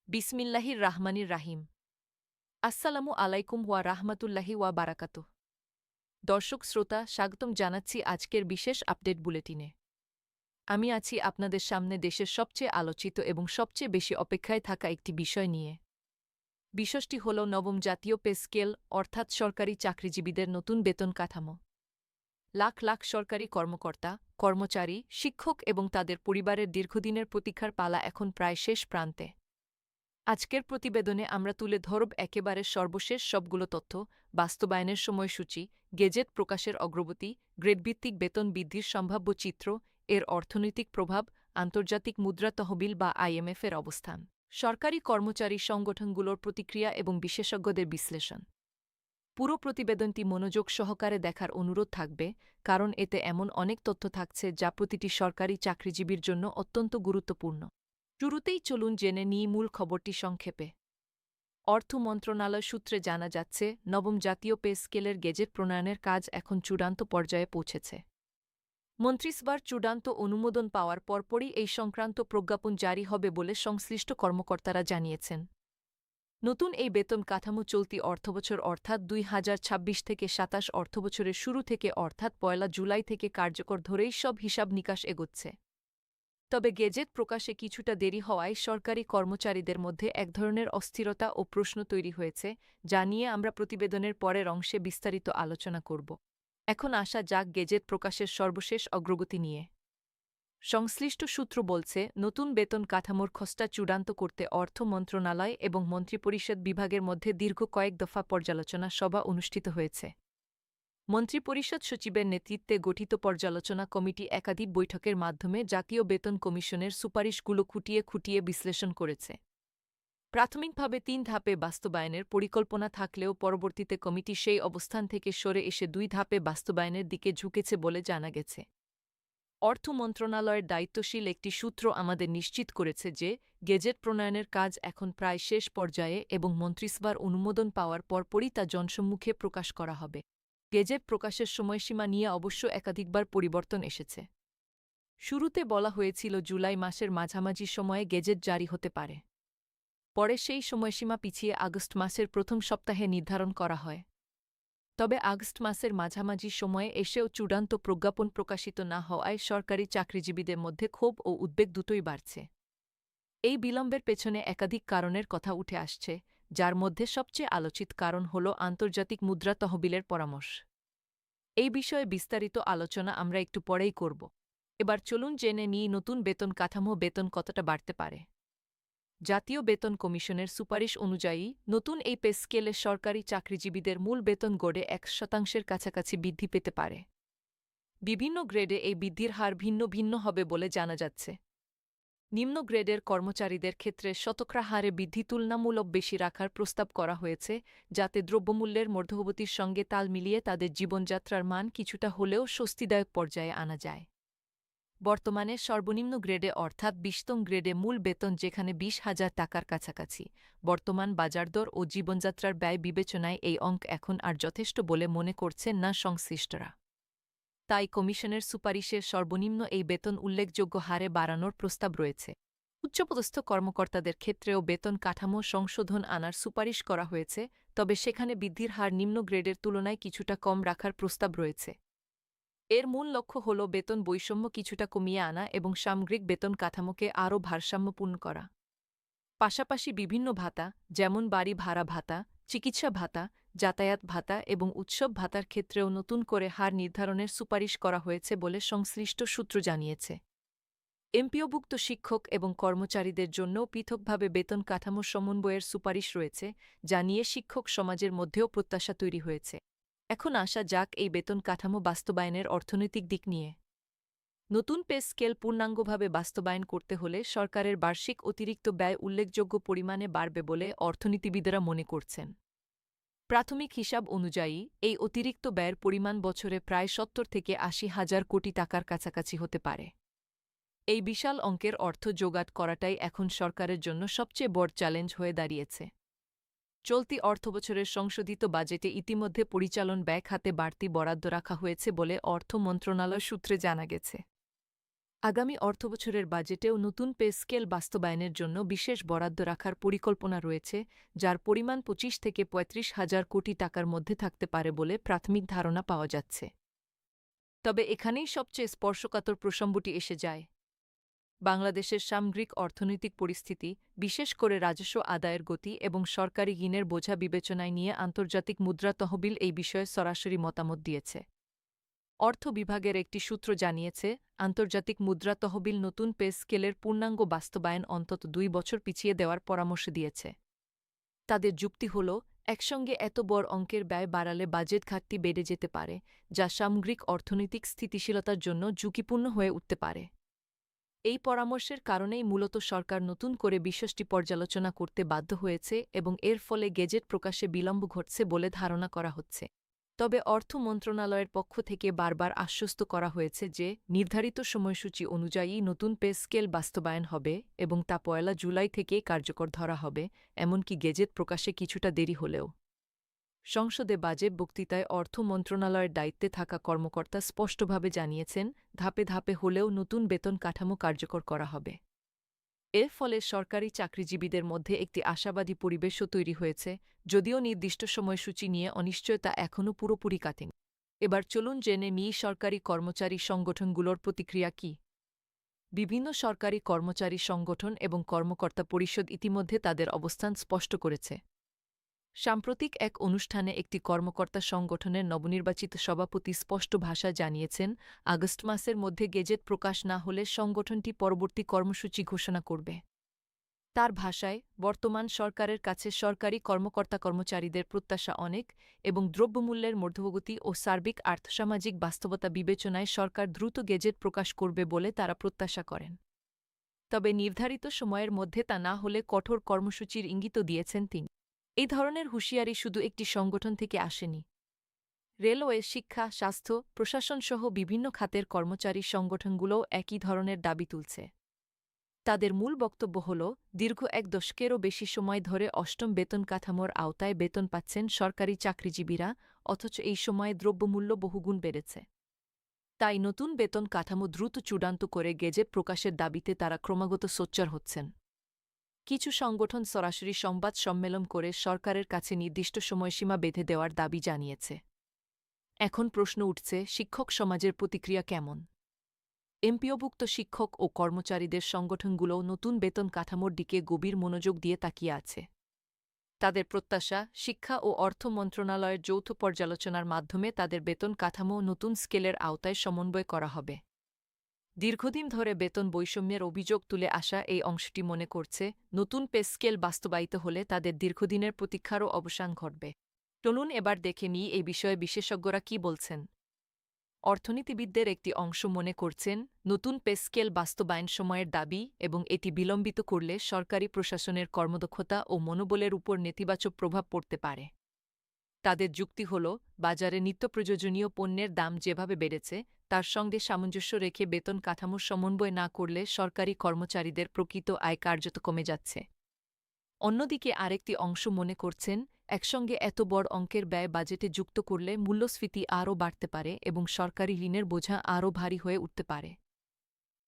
বিসমিল্লাহির রাহমানির রাহিম। আসসালামু আলাইকুম ওয়া রাহমাতুল্লাহি ওয়া বারাকাতুহ। দর্শক শ্রোতা, স্বাগতম জানাচ্ছি আজকের বিশেষ আপডেট বুলেটিনে। আমি আছি আপনাদের সামনে দেশের সবচেয়ে আলোচিত এবং সবচেয়ে বেশি অপেক্ষায় থাকা একটি বিষয় নিয়ে। বিষয়টি হল নবম জাতীয় পে স্কেল, অর্থাৎ সরকারি চাকরিজীবীদের নতুন বেতন কাঠামো। লাখ লাখ সরকারি কর্মকর্তা, কর্মচারী, শিক্ষক এবং তাদের পরিবারের দীর্ঘদিনের প্রতীক্ষার পালা এখন প্রায় শেষ প্রান্তে। আজকের প্রতিবেদনে আমরা তুলে ধরব একেবারে সর্বশেষ সবগুলো তথ্য, বাস্তবায়নের সময়সূচি, গেজেট প্রকাশের অগ্রগতি, গ্রেডভিত্তিক বেতন বৃদ্ধির সম্ভাব্য চিত্র, এর অর্থনৈতিক প্রভাব, আন্তর্জাতিক মুদ্রা তহবিল বা আইএমএফের অবস্থান, সরকারি কর্মচারী সংগঠনগুলোর প্রতিক্রিয়া এবং বিশেষজ্ঞদের বিশ্লেষণ। পুরো প্রতিবেদনটি মনোযোগ সহকারে দেখার অনুরোধ থাকবে, কারণ এতে এমন অনেক তথ্য থাকছে যা প্রতিটি সরকারি চাকরিজীবীর জন্য অত্যন্ত গুরুত্বপূর্ণ। শুরুতেই চলুন জেনে নিই মূল খবরটি সংক্ষেপে। অর্থ মন্ত্রণালয় সূত্রে জানা যাচ্ছে, নবম জাতীয় পে স্কেলের গেজেট প্রণয়নের কাজ এখন চূড়ান্ত পর্যায়ে পৌঁছেছে। মন্ত্রিসভার চূড়ান্ত অনুমোদন পাওয়ার পরপরই এই সংক্রান্ত প্রজ্ঞাপন জারি হবে বলে সংশ্লিষ্ট কর্মকর্তারা জানিয়েছেন। নতুন এই বেতন কাঠামো চলতি অর্থবছর অর্থাৎ ২০২৬-২৭ অর্থবছরের শুরু থেকে অর্থাৎ ১ জুলাই থেকে কার্যকর ধরেই সব হিসাব নিকাশ এগোচ্ছে। তবে গেজেট প্রকাশে কিছুটা দেরি হওয়ায় সরকারি কর্মচারীদের মধ্যে এক ধরনের অস্থিরতা ও প্রশ্ন তৈরি হয়েছে, যা নিয়ে আমরা প্রতিবেদনের পরের অংশে বিস্তারিত আলোচনা করব। এখন আসা যাক গেজেট প্রকাশের সর্বশেষ অগ্রগতি নিয়ে। সংশ্লিষ্ট সূত্র বলছে, নতুন বেতন কাঠামোর খসড়া চূড়ান্ত করতে অর্থ মন্ত্রণালয় এবং মন্ত্রিপরিষদ বিভাগের মধ্যে দীর্ঘ কয়েক দফা পর্যালোচনা সভা অনুষ্ঠিত হয়েছে। মন্ত্রিপরিষদ সচিবের নেতৃত্বে গঠিত পর্যালোচনা কমিটি একাধিক বৈঠকের মাধ্যমে জাতীয় বেতন কমিশনের সুপারিশগুলো খুঁটিয়ে খুঁটিয়ে বিশ্লেষণ করেছে। প্রাথমিকভাবে ৩ ধাপে বাস্তবায়নের পরিকল্পনা থাকলেও পরবর্তীতে কমিটি সেই অবস্থান থেকে সরে এসে ২ ধাপে বাস্তবায়নের দিকে ঝুঁকেছে বলে জানা গেছে। অর্থ মন্ত্রণালয়ের দায়িত্বশীল একটি সূত্র আমাদের নিশ্চিত করেছে যে, গেজেট প্রণয়নের কাজ এখন প্রায় শেষ পর্যায়ে এবং মন্ত্রিসভার অনুমোদন পাওয়ার পরপরই তা জনসম্মুখে প্রকাশ করা হবে। গেজেট প্রকাশের সময়সীমা নিয়ে অবশ্য একাধিকবার পরিবর্তন এসেছে। শুরুতে বলা হয়েছিল জুলাই মাসের মাঝামাঝি সময়ে গেজেট জারি হতে পারে। পরে সেই সময়সীমা পিছিয়ে আগস্ট মাসের প্রথম সপ্তাহে নির্ধারণ করা হয়। তবে আগস্ট মাসের মাঝামাঝি সময়ে এসেও চূড়ান্ত প্রজ্ঞাপন প্রকাশিত না হওয়ায় সরকারি চাকরিজীবীদের মধ্যে ক্ষোভ ও উদ্বেগ দুটোই বাড়ছে। এই বিলম্বের পেছনে একাধিক কারণের কথা উঠে আসছে, যার মধ্যে সবচেয়ে আলোচিত কারণ হল আন্তর্জাতিক মুদ্রা তহবিলের পরামর্শ। এই বিষয়ে বিস্তারিত আলোচনা আমরা একটু পরেই করব। এবার চলুন জেনে নিই নতুন বেতন কাঠামো বেতন কতটা বাড়তে পারে। জাতীয় বেতন কমিশনের সুপারিশ অনুযায়ী নতুন এই পে স্কেলে সরকারি চাকরিজীবীদের মূল বেতন গড়ে ১% কাছাকাছি বৃদ্ধি পেতে পারে। বিভিন্ন গ্রেডে এই বৃদ্ধির হার ভিন্ন ভিন্ন হবে বলে জানা যাচ্ছে। নিম্ন গ্রেডের কর্মচারীদের ক্ষেত্রে শতকরা হারে বৃদ্ধি তুলনামূলক বেশি রাখার প্রস্তাব করা হয়েছে, যাতে দ্রব্যমূল্যের মধ্যগতির সঙ্গে তাল মিলিয়ে তাদের জীবনযাত্রার মান কিছুটা হলেও স্বস্তিদায়ক পর্যায়ে আনা যায়। বর্তমানে সর্বনিম্ন গ্রেডে অর্থাৎ ২০তম গ্রেডে মূল বেতন যেখানে ২০,০০০ টাকার কাছাকাছি, বর্তমান বাজারদর ও জীবনযাত্রার ব্যয় বিবেচনায় এই অঙ্ক এখন আর যথেষ্ট বলে মনে করছেন না সংশ্লিষ্টরা। তাই কমিশনের সুপারিশের সর্বনিম্ন এই বেতন উল্লেখযোগ্য হারে বাড়ানোর প্রস্তাব রয়েছে। উচ্চপদস্থ কর্মকর্তাদের ক্ষেত্রেও বেতন কাঠামো সংশোধন আনার সুপারিশ করা হয়েছে, তবে সেখানে বৃদ্ধির হার নিম্ন গ্রেডের তুলনায় কিছুটা কম রাখার প্রস্তাব রয়েছে। এর মূল লক্ষ্য হল বেতন বৈষম্য কিছুটা কমিয়ে আনা এবং সামগ্রিক বেতন কাঠামোকে আরও ভারসাম্যপূর্ণ করা। পাশাপাশি বিভিন্ন ভাতা, যেমন বাড়ি ভাড়া ভাতা, চিকিৎসা ভাতা, যাতায়াত ভাতা এবং উৎসব ভাতার ক্ষেত্রেও নতুন করে হার নির্ধারণের সুপারিশ করা হয়েছে বলে সংশ্লিষ্ট সূত্র জানিয়েছে। এমপিওভুক্ত শিক্ষক এবং কর্মচারীদের জন্যও পৃথকভাবে বেতন কাঠামো সমন্বয়ের সুপারিশ রয়েছে, যা নিয়ে শিক্ষক সমাজের মধ্যেও প্রত্যাশা তৈরি হয়েছে। এখন আসা যাক এই বেতন কাঠামো বাস্তবায়নের অর্থনৈতিক দিক নিয়ে। নতুন পে স্কেল পূর্ণাঙ্গভাবে বাস্তবায়ন করতে হলে সরকারের বার্ষিক অতিরিক্ত ব্যয় উল্লেখযোগ্য পরিমাণে বাড়বে বলে অর্থনীতিবিদেরা মনে করছেন। প্রাথমিক হিসাব অনুযায়ী এই অতিরিক্ত ব্যয়ের পরিমাণ বছরে প্রায় ৭০ থেকে ৮০,০০০ কোটি টাকার কাছাকাছি হতে পারে। এই বিশাল অঙ্কের অর্থ জোগাড় করাটাই এখন সরকারের জন্য সবচেয়ে বড় চ্যালেঞ্জ হয়ে দাঁড়িয়েছে। চলতি অর্থবছরের সংশোধিত বাজেটে ইতিমধ্যে পরিচালন ব্যয় খাতে বাড়তি বরাদ্দ রাখা হয়েছে বলে অর্থ মন্ত্রণালয় সূত্রে জানা গেছে। আগামী অর্থবছরের বাজেটেও নতুন পে স্কেল বাস্তবায়নের জন্য বিশেষ বরাদ্দ রাখার পরিকল্পনা রয়েছে, যার পরিমাণ ২৫ থেকে ৩৫,০০০ কোটি টাকার মধ্যে থাকতে পারে বলে প্রাথমিক ধারণা পাওয়া যাচ্ছে। তবে এখানেই সবচেয়ে স্পর্শকাতর প্রসঙ্গটি এসে যায়। বাংলাদেশের সামগ্রিক অর্থনৈতিক পরিস্থিতি, বিশেষ করে রাজস্ব আদায়ের গতি এবং সরকারি ঋণের বোঝা বিবেচনায় নিয়ে আন্তর্জাতিক মুদ্রা তহবিল এই বিষয়ে সরাসরি মতামত দিয়েছে। অর্থ বিভাগের একটি সূত্র জানিয়েছে, আন্তর্জাতিক মুদ্রা তহবিল নতুন পে স্কেলের পূর্ণাঙ্গ বাস্তবায়ন অন্তত ২ বছর পিছিয়ে দেওয়ার পরামর্শ দিয়েছে। তাদের যুক্তি হল, একসঙ্গে এত বড় অঙ্কের ব্যয় বাড়ালে বাজেট ঘাটতি বেড়ে যেতে পারে, যা সামগ্রিক অর্থনৈতিক স্থিতিশীলতার জন্য ঝুঁকিপূর্ণ হয়ে উঠতে পারে। এই পরামর্শের কারণেই মূলত সরকার নতুন করে বিষয়টি পর্যালোচনা করতে বাধ্য হয়েছে এবং এর ফলে গেজেট প্রকাশে বিলম্ব ঘটছে বলে ধারণা করা হচ্ছে। তবে অর্থ মন্ত্রণালয়ের পক্ষ থেকে বারবার আশ্বস্ত করা হয়েছে যে নির্ধারিত সময়সূচি অনুযায়ী নতুন পে স্কেল বাস্তবায়ন হবে এবং তা ১ জুলাই থেকে কার্যকর ধরা হবে, এমনকি গেজেট প্রকাশে কিছুটা দেরি হলেও। সংসদে বাজেট বক্তৃতায় অর্থ মন্ত্রণালয়ের দায়িত্বে থাকা কর্মকর্তা স্পষ্টভাবে জানিয়েছেন, ধাপে ধাপে হলেও নতুন বেতন কাঠামো কার্যকর করা হবে। এর ফলে সরকারি চাকরিজীবীদের মধ্যে একটি আশাবাদী পরিবেশও তৈরি হয়েছে, যদিও নির্দিষ্ট সময়সূচি নিয়ে অনিশ্চয়তা এখনও পুরোপুরি কাটেনি। এবার চলুন জেনে নিই সরকারি কর্মচারী সংগঠনগুলোর প্রতিক্রিয়া কী। বিভিন্ন সরকারি কর্মচারী সংগঠন এবং কর্মকর্তা পরিষদ ইতিমধ্যে তাদের অবস্থান স্পষ্ট করেছে। সাম্প্রতিক এক অনুষ্ঠানে একটি কর্মকর্তা সংগঠনের নবনির্বাচিত সভাপতি স্পষ্ট ভাষায় জানিয়েছেন, আগস্ট মাসের মধ্যে গেজেট প্রকাশ না হলে সংগঠনটি পরবর্তী কর্মসূচি ঘোষণা করবে। তার ভাষায়, বর্তমান সরকারের কাছে সরকারি কর্মকর্তা-কর্মচারীদের প্রত্যাশা অনেক এবং দ্রব্যমূল্যের মধ্যগতি ও সার্বিক আর্থসামাজিক বাস্তবতা বিবেচনায় সরকার দ্রুত গেজেট প্রকাশ করবে বলে তারা প্রত্যাশা করেন। তবে নির্ধারিত সময়ের মধ্যে তা না হলে কঠোর কর্মসূচির ইঙ্গিতও দিয়েছেন তিনি। এই ধরনের হুঁশিয়ারি শুধু একটি সংগঠন থেকে আসেনি। রেলওয়ে, শিক্ষা, স্বাস্থ্য, প্রশাসনসহ বিভিন্ন খাতের কর্মচারী সংগঠনগুলোও একই ধরনের দাবি তুলছে। তাদের মূল বক্তব্য হল, দীর্ঘ ১ দশকেরও বেশি সময় ধরে অষ্টম বেতন কাঠামোর আওতায় বেতন পাচ্ছেন সরকারি চাকরিজীবীরা, অথচ এই সময়ে দ্রব্যমূল্য বহুগুণ বেড়েছে। তাই নতুন বেতন কাঠামো দ্রুত চূড়ান্ত করে গেজেট প্রকাশের দাবিতে তারা ক্রমাগত সোচ্চার হচ্ছেন। কিছু সংগঠন সরাসরি সংবাদ সম্মেলন করে সরকারের কাছে নির্দিষ্ট সময়সীমা বেঁধে দেওয়ার দাবি জানিয়েছে। এখন প্রশ্ন উঠছে, শিক্ষক সমাজের প্রতিক্রিয়া কেমন? এমপিওভুক্ত শিক্ষক ও কর্মচারীদের সংগঠনগুলোও নতুন বেতন কাঠামোর দিকে গভীর মনোযোগ দিয়ে তাকিয়ে আছে। তাদের প্রত্যাশা, শিক্ষা ও অর্থ মন্ত্রণালয়ের যৌথ পর্যালোচনার মাধ্যমে তাদের বেতন কাঠামো নতুন স্কেলের আওতায় সমন্বয় করা হবে। দীর্ঘদিন ধরে বেতন বৈষম্যের অভিযোগ তুলে আসা এই অংশটি মনে করছে, নতুন পে স্কেল বাস্তবায়িত হলে তাদের দীর্ঘদিনের প্রতীক্ষারও অবসান ঘটবে। চলুন এবার দেখে নিই এই বিষয়ে বিশেষজ্ঞরা কী বলছেন। অর্থনীতিবিদদের একটি অংশ মনে করছেন, নতুন পে স্কেল বাস্তবায়ন সময়ের দাবি এবং এটি বিলম্বিত করলে সরকারি প্রশাসনের কর্মদক্ষতা ও মনোবলের উপর নেতিবাচক প্রভাব পড়তে পারে। তাদের যুক্তি হল, বাজারে নিত্যপ্রয়োজনীয় পণ্যের দাম যেভাবে বেড়েছে, তার সঙ্গে সামঞ্জস্য রেখে বেতন কাঠামোর সমন্বয় না করলে সরকারি কর্মচারীদের প্রকৃত আয় কার্যত কমে যাচ্ছে। অন্যদিকে আরেকটি অংশ মনে করছেন, একসঙ্গে এত বড় অঙ্কের ব্যয় বাজেটে যুক্ত করলে মূল্যস্ফীতি আরও বাড়তে পারে এবং সরকারি ঋণের বোঝা আরও ভারী হয়ে উঠতে পারে।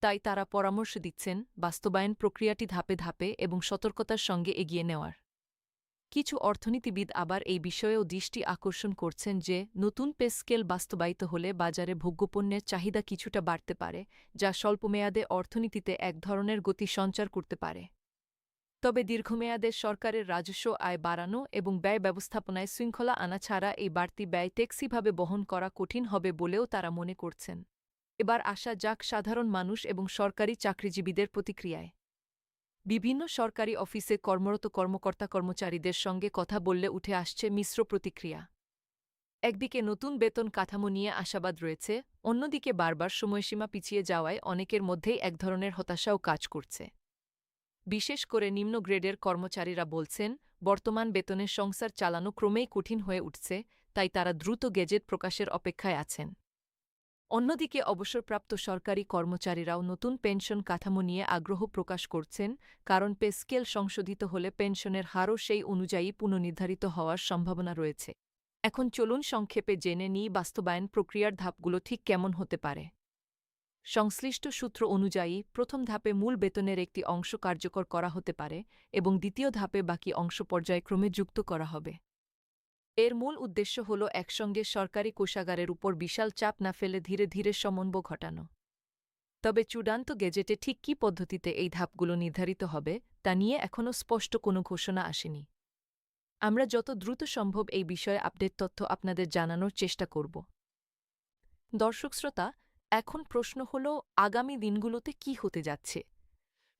তাই তারা পরামর্শ দিচ্ছেন, বাস্তবায়ন প্রক্রিয়াটি ধাপে ধাপে এবং সতর্কতার সঙ্গে এগিয়ে নেওয়ার। কিছু অর্থনীতিবিদ আবার এই বিষয়েও দৃষ্টি আকর্ষণ করছেন যে, নতুন পে স্কেল বাস্তবায়িত হলে বাজারে ভোগ্যপণ্যের চাহিদা কিছুটা বাড়তে পারে, যা স্বল্পমেয়াদে অর্থনীতিতে এক ধরনের গতি সঞ্চার করতে পারে। তবে দীর্ঘমেয়াদে সরকারের রাজস্ব আয় বাড়ানো এবং ব্যয় ব্যবস্থাপনায় শৃঙ্খলা আনা ছাড়া এই বাড়তি ব্যয় টেকসইভাবে বহন করা কঠিন হবে বলেও তারা মনে করছেন। এবার আসা যাক সাধারণ মানুষ এবং সরকারি চাকরিজীবীদের প্রতিক্রিয়ায়। বিভিন্ন সরকারি অফিসে কর্মরত কর্মকর্তা-কর্মচারীদের সঙ্গে কথা বললে উঠে আসছে মিশ্র প্রতিক্রিয়া। একদিকে নতুন বেতন কাঠামো নিয়ে আশাবাদ রয়েছে, অন্যদিকে বারবার সময়সীমা পিছিয়ে যাওয়ায় অনেকের মধ্যেই এক ধরনের হতাশাও কাজ করছে। বিশেষ করে নিম্ন গ্রেডের কর্মচারীরা বলছেন, বর্তমান বেতনে সংসার চালানো ক্রমেই কঠিন হয়ে উঠছে, তাই তারা দ্রুত গেজেট প্রকাশের অপেক্ষায় আছেন। অন্যদিকে অবসরপ্রাপ্ত সরকারি কর্মচারীরাও নতুন পেনশন কাঠামো নিয়ে আগ্রহ প্রকাশ করছেন, কারণ পে স্কেল সংশোধিত হলে পেনশনের হারও সেই অনুযায়ী পুনর্নির্ধারিত হওয়ার সম্ভাবনা রয়েছে। এখন চলুন সংক্ষেপে জেনে নিই বাস্তবায়ন প্রক্রিয়ার ধাপগুলো ঠিক কেমন হতে পারে। সংশ্লিষ্ট সূত্র অনুযায়ী প্রথম ধাপে মূল বেতনের একটি অংশ কার্যকর করা হতে পারে এবং দ্বিতীয় ধাপে বাকি অংশ পর্যায়ক্রমে যুক্ত করা হবে। এর মূল উদ্দেশ্য হল একসঙ্গে সরকারি কোষাগারের উপর বিশাল চাপ না ফেলে ধীরে ধীরে সমন্বয় ঘটানো। তবে চূড়ান্ত গেজেটে ঠিক কী পদ্ধতিতে এই ধাপগুলো নির্ধারিত হবে তা নিয়ে এখনও স্পষ্ট কোনো ঘোষণা আসেনি। আমরা যত দ্রুত সম্ভব এই বিষয়ে আপডেট তথ্য আপনাদের জানানোর চেষ্টা করব। দর্শক শ্রোতা, এখন প্রশ্ন হল আগামী দিনগুলোতে কি হতে যাচ্ছে।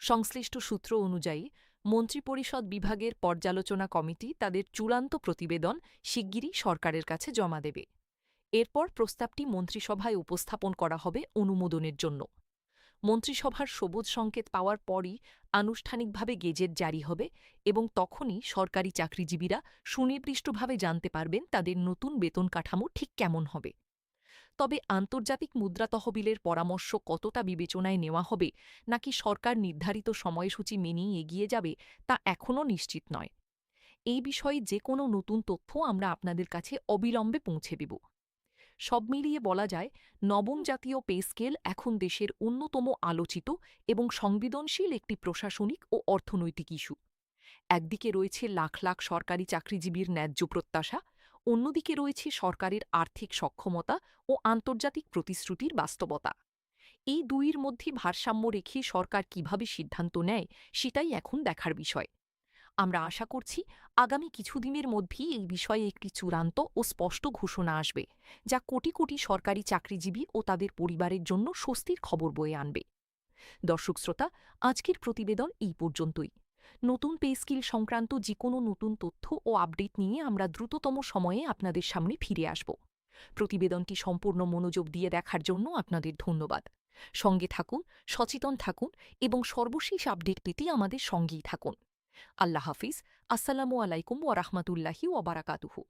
সংশ্লিষ্ট সূত্র অনুযায়ী মন্ত্রিপরিষদ বিভাগের পর্যালোচনা কমিটি তাদের চূড়ান্ত প্রতিবেদন শিগগিরই সরকারের কাছে জমা দেবে। এরপর প্রস্তাবটি মন্ত্রিসভায় উপস্থাপন করা হবে অনুমোদনের জন্য। মন্ত্রিসভার সবুজ সংকেত পাওয়ার পরই আনুষ্ঠানিকভাবে গেজেট জারি হবে এবং তখনই সরকারি চাকরিজীবীরা সুনির্দিষ্টভাবে জানতে পারবেন তাদের নতুন বেতন কাঠামো ঠিক কেমন হবে। তবে আন্তর্জাতিক মুদ্রা তহবিলের পরামর্শ কতটা বিবেচনায় নেওয়া হবে নাকি সরকার নির্ধারিত সময়সূচি মেনেই এগিয়ে যাবে তা এখনও নিশ্চিত নয়। এই বিষয়ে যে কোনো নতুন তথ্য আমরা আপনাদের কাছে অবিলম্বে পৌঁছে দেব। সব মিলিয়ে বলা যায়, নবম জাতীয় পে স্কেল এখন দেশের অন্যতম আলোচিত এবং সংবেদনশীল একটি প্রশাসনিক ও অর্থনৈতিক ইস্যু। একদিকে রয়েছে লাখ লাখ সরকারি চাকরিজীবীর ন্যায্য প্রত্যাশা, অন্যদিকে রয়েছে সরকারের আর্থিক সক্ষমতা ও আন্তর্জাতিক প্রতিশ্রুতির বাস্তবতা। এই দুইয়ের মধ্যে ভারসাম্য রেখে সরকার কিভাবে সিদ্ধান্ত নেয় সেটাই এখন দেখার বিষয়। আমরা আশা করছি আগামী কিছুদিনের মধ্যেই এই বিষয়ে একটি চূড়ান্ত ও স্পষ্ট ঘোষণা আসবে, যা কোটি কোটি সরকারি চাকরিজীবী ও তাদের পরিবারের জন্য স্বস্তির খবর বয়ে আনবে। দর্শক শ্রোতা, আজকের প্রতিবেদন এই পর্যন্তই। নতুন পে স্কেল সংক্রান্ত যে কোনো নতুন তথ্য ও আপডেট নিয়ে আমরা দ্রুততম সময়ে আপনাদের সামনে ফিরে আসব। প্রতিবেদনটি সম্পূর্ণ মনোযোগ দিয়ে দেখার জন্য আপনাদের ধন্যবাদ। সঙ্গে থাকুন, সচেতন থাকুন এবং সর্বশেষ আপডেট পেতে আমাদের সঙ্গেই থাকুন। আল্লাহ হাফিজ। আসসালামু আলাইকুম ওয়া রাহমাতুল্লাহি ওয়া বারাকাতুহু।